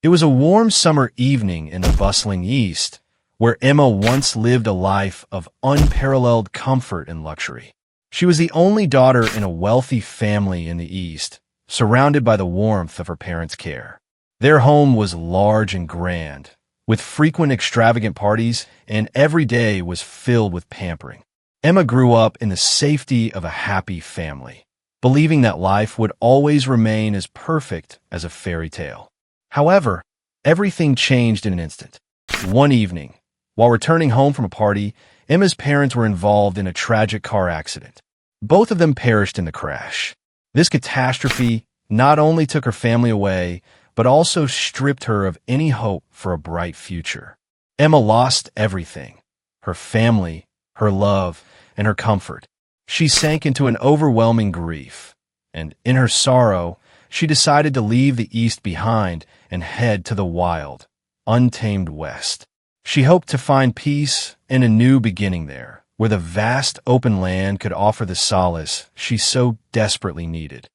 It was a warm summer evening in the bustling East, where Emma once lived a life of unparalleled comfort and luxury. She was the only daughter in a wealthy family in the East, surrounded by the warmth of her parents' care. Their home was large and grand, with frequent extravagant parties, and every day was filled with pampering. Emma grew up in the safety of a happy family, believing that life would always remain as perfect as a fairy tale. However, everything changed in an instant. One evening, while returning home from a party, Emma's parents were involved in a tragic car accident. Both of them perished in the crash. This catastrophe not only took her family away, but also stripped her of any hope for a bright future. Emma lost everything: her family, her love, and her comfort. She sank into an overwhelming grief, and in her sorrow, she decided to leave the East behind and head to the wild, untamed West. She hoped to find peace and a new beginning there, where the vast open land could offer the solace she so desperately needed.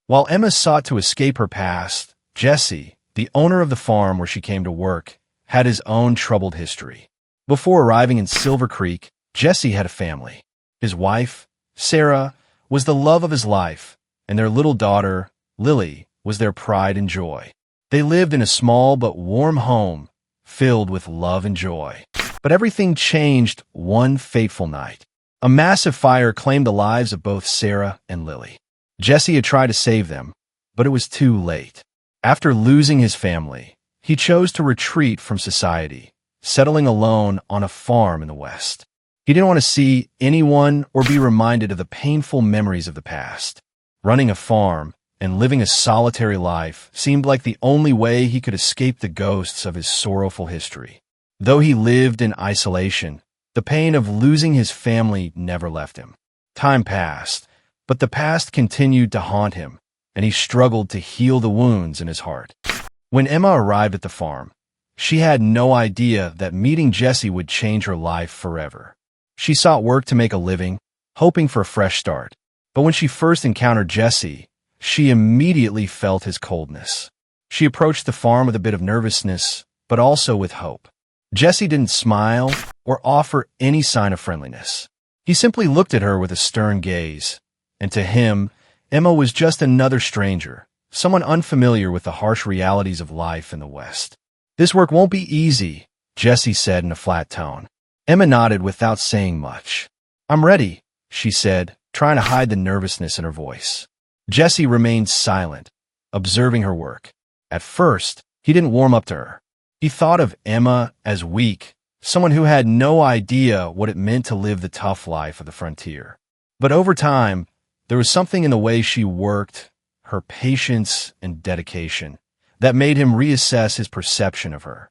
While Emma sought to escape her past, Jesse, the owner of the farm where she came to work, had his own troubled history. Before arriving in Silver Creek, Jesse had a family. His wife, Sarah, was the love of his life, and their little daughter, Lily, was their pride and joy. They lived in a small but warm home, filled with love and joy. But everything changed one fateful night. A massive fire claimed the lives of both Sarah and Lily. Jesse had tried to save them, but it was too late. After losing his family, he chose to retreat from society, settling alone on a farm in the West. He didn't want to see anyone or be reminded of the painful memories of the past. Running a farm and living a solitary life seemed like the only way he could escape the ghosts of his sorrowful history. Though he lived in isolation, the pain of losing his family never left him. Time passed, but the past continued to haunt him, and he struggled to heal the wounds in his heart. When Emma arrived at the farm, she had no idea that meeting Jesse would change her life forever. She sought work to make a living, hoping for a fresh start. But when she first encountered Jesse, she immediately felt his coldness. She approached the farm with a bit of nervousness, but also with hope. Jesse didn't smile or offer any sign of friendliness. He simply looked at her with a stern gaze, and to him, Emma was just another stranger, someone unfamiliar with the harsh realities of life in the West. "This work won't be easy," Jesse said in a flat tone. Emma nodded without saying much. "I'm ready," she said, trying to hide the nervousness in her voice. Jesse remained silent, observing her work. At first, he didn't warm up to her. He thought of Emma as weak, someone who had no idea what it meant to live the tough life of the frontier. But over time, there was something in the way she worked, her patience and dedication, that made him reassess his perception of her.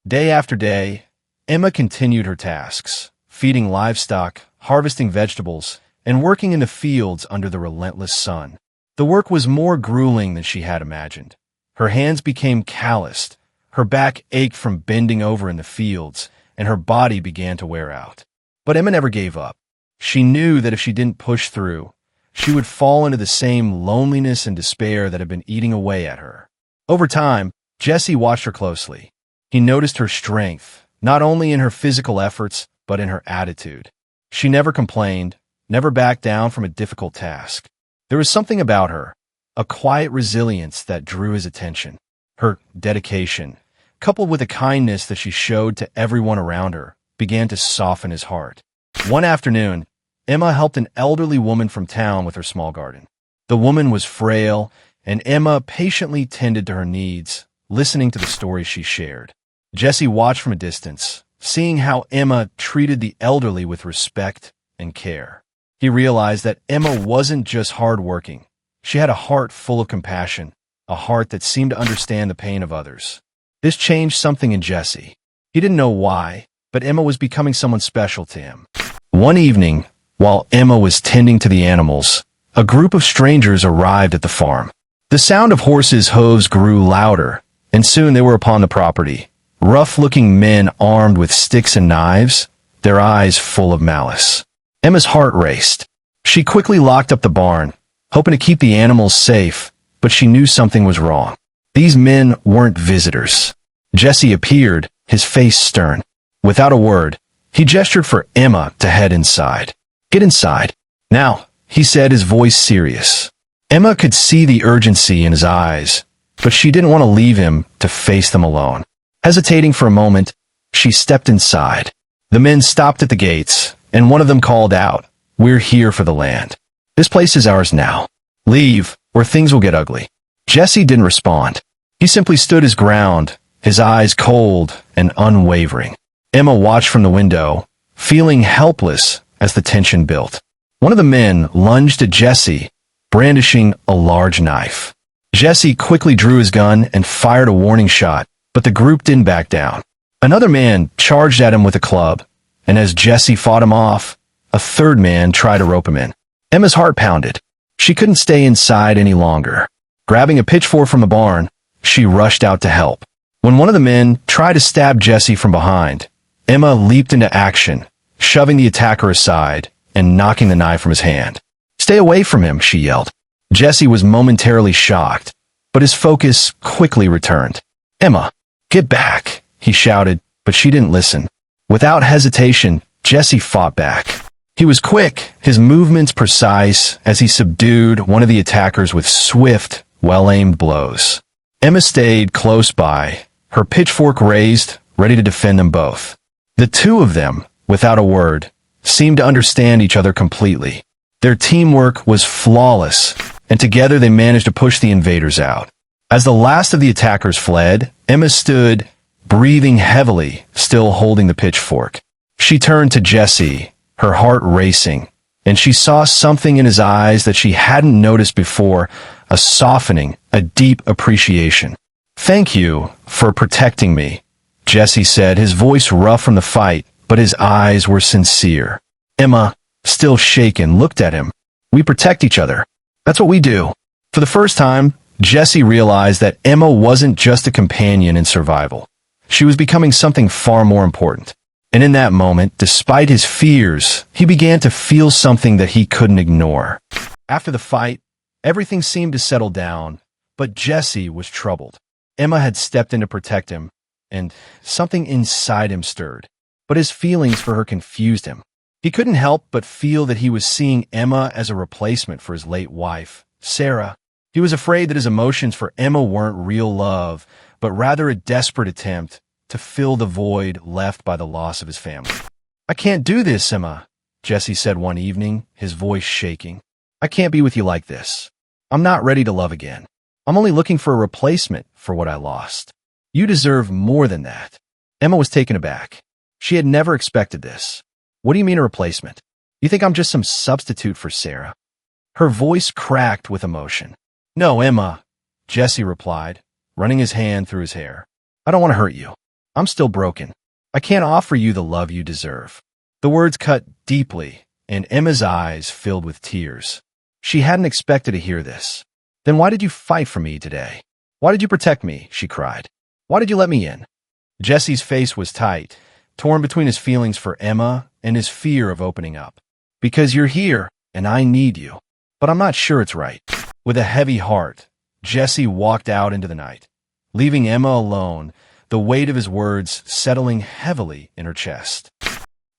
Day after day, Emma continued her tasks, feeding livestock, harvesting vegetables, and working in the fields under the relentless sun. The work was more grueling than she had imagined. Her hands became calloused, her back ached from bending over in the fields, and her body began to wear out. But Emma never gave up. She knew that if she didn't push through, she would fall into the same loneliness and despair that had been eating away at her. Over time, Jesse watched her closely. He noticed her strength, not only in her physical efforts, but in her attitude. She never complained, never backed down from a difficult task. There was something about her, a quiet resilience that drew his attention. Her dedication, coupled with the kindness that she showed to everyone around her, began to soften his heart. One afternoon, Emma helped an elderly woman from town with her small garden. The woman was frail, and Emma patiently tended to her needs, listening to the stories she shared. Jesse watched from a distance, seeing how Emma treated the elderly with respect and care. He realized that Emma wasn't just hardworking. She had a heart full of compassion, a heart that seemed to understand the pain of others. This changed something in Jesse. He didn't know why, but Emma was becoming someone special to him. One evening, while Emma was tending to the animals, a group of strangers arrived at the farm. The sound of horses' hooves grew louder, and soon they were upon the property. Rough-looking men armed with sticks and knives, their eyes full of malice. Emma's heart raced. She quickly locked up the barn, hoping to keep the animals safe, but she knew something was wrong. These men weren't visitors. Jesse appeared, his face stern. Without a word, he gestured for Emma to head inside. "Get inside. Now," he said, his voice serious. Emma could see the urgency in his eyes, but she didn't want to leave him to face them alone. Hesitating for a moment, she stepped inside. The men stopped at the gates, and one of them called out, "We're here for the land. This place is ours now. Leave, or things will get ugly." Jesse didn't respond. He simply stood his ground, his eyes cold and unwavering. Emma watched from the window, feeling helpless as the tension built. One of the men lunged at Jesse, brandishing a large knife. Jesse quickly drew his gun and fired a warning shot, but the group didn't back down. Another man charged at him with a club, and as Jesse fought him off, a third man tried to rope him in. Emma's heart pounded. She couldn't stay inside any longer. Grabbing a pitchfork from the barn, she rushed out to help. When one of the men tried to stab Jesse from behind, Emma leaped into action, shoving the attacker aside and knocking the knife from his hand. "Stay away from him," she yelled. Jesse was momentarily shocked, but his focus quickly returned. "Emma, get back," he shouted, but she didn't listen. Without hesitation, Jesse fought back. He was quick, his movements precise, as he subdued one of the attackers with swift, well-aimed blows. Emma stayed close by, her pitchfork raised, ready to defend them both. The two of them, without a word, seemed to understand each other completely. Their teamwork was flawless, and together they managed to push the invaders out. As the last of the attackers fled, Emma stood, breathing heavily, still holding the pitchfork. She turned to Jesse, her heart racing, and she saw something in his eyes that she hadn't noticed before, a softening, a deep appreciation. "Thank you for protecting me," Jesse said, his voice rough from the fight, but his eyes were sincere. Emma, still shaken, looked at him. "We protect each other. That's what we do." For the first time, Jesse realized that Emma wasn't just a companion in survival. She was becoming something far more important. And in that moment, despite his fears, he began to feel something that he couldn't ignore. After the fight, everything seemed to settle down, but Jesse was troubled. Emma had stepped in to protect him, and something inside him stirred. But his feelings for her confused him. He couldn't help but feel that he was seeing Emma as a replacement for his late wife, Sarah. He was afraid that his emotions for Emma weren't real love, but rather a desperate attempt to fill the void left by the loss of his family. "I can't do this, Emma," Jesse said one evening, his voice shaking. "I can't be with you like this. I'm not ready to love again. I'm only looking for a replacement for what I lost. You deserve more than that." Emma was taken aback. She had never expected this. "What do you mean a replacement? You think I'm just some substitute for Sarah?" Her voice cracked with emotion. "No, Emma," Jesse replied, running his hand through his hair. "I don't want to hurt you. I'm still broken. I can't offer you the love you deserve." The words cut deeply, and Emma's eyes filled with tears. She hadn't expected to hear this. "Then why did you fight for me today? Why did you protect me?" she cried. "Why did you let me in?" Jesse's face was tight, torn between his feelings for Emma and his fear of opening up. "Because you're here, and I need you. But I'm not sure it's right." With a heavy heart, Jesse walked out into the night, leaving Emma alone, the weight of his words settling heavily in her chest.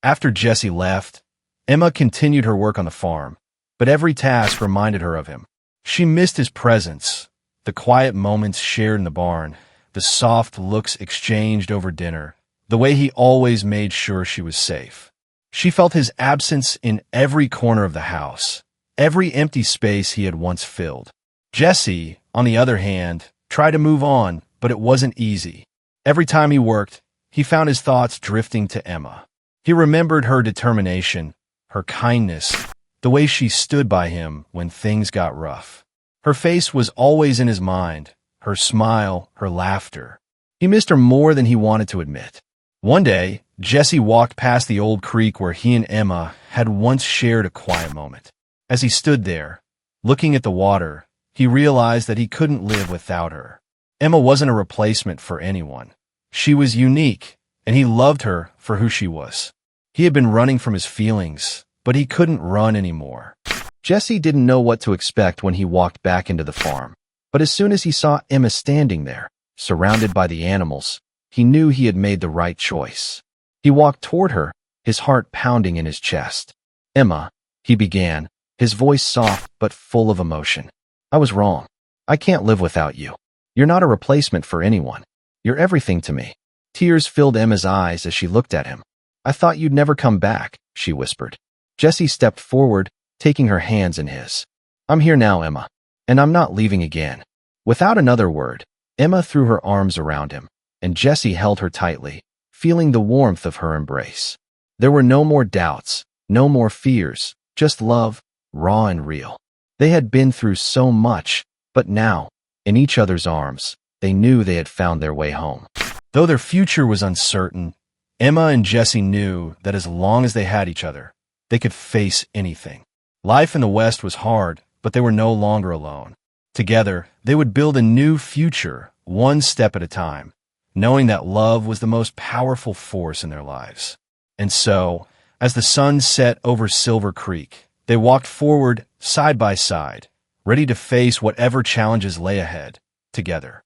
After Jesse left, Emma continued her work on the farm, but every task reminded her of him. She missed his presence, the quiet moments shared in the barn, the soft looks exchanged over dinner, the way he always made sure she was safe. She felt his absence in every corner of the house, every empty space he had once filled. Jesse, on the other hand, tried to move on, but it wasn't easy. Every time he worked, he found his thoughts drifting to Emma. He remembered her determination, her kindness, the way she stood by him when things got rough. Her face was always in his mind, her smile, her laughter. He missed her more than he wanted to admit. One day, Jesse walked past the old creek where he and Emma had once shared a quiet moment. As he stood there, looking at the water, he realized that he couldn't live without her. Emma wasn't a replacement for anyone. She was unique, and he loved her for who she was. He had been running from his feelings, but he couldn't run anymore. Jesse didn't know what to expect when he walked back into the farm. But as soon as he saw Emma standing there, surrounded by the animals, he knew he had made the right choice. He walked toward her, his heart pounding in his chest. "Emma," he began, his voice soft but full of emotion. "I was wrong. I can't live without you. You're not a replacement for anyone. You're everything to me." Tears filled Emma's eyes as she looked at him. "I thought you'd never come back," she whispered. Jesse stepped forward, taking her hands in his. "I'm here now, Emma, and I'm not leaving again." Without another word, Emma threw her arms around him, and Jesse held her tightly, feeling the warmth of her embrace. There were no more doubts, no more fears, just love, raw and real. They had been through so much, but now, in each other's arms, they knew they had found their way home. Though their future was uncertain, Emma and Jesse knew that as long as they had each other, they could face anything. Life in the West was hard, but they were no longer alone. Together, they would build a new future, one step at a time, knowing that love was the most powerful force in their lives. And so, as the sun set over Silver Creek, they walked forward side by side, ready to face whatever challenges lay ahead, together.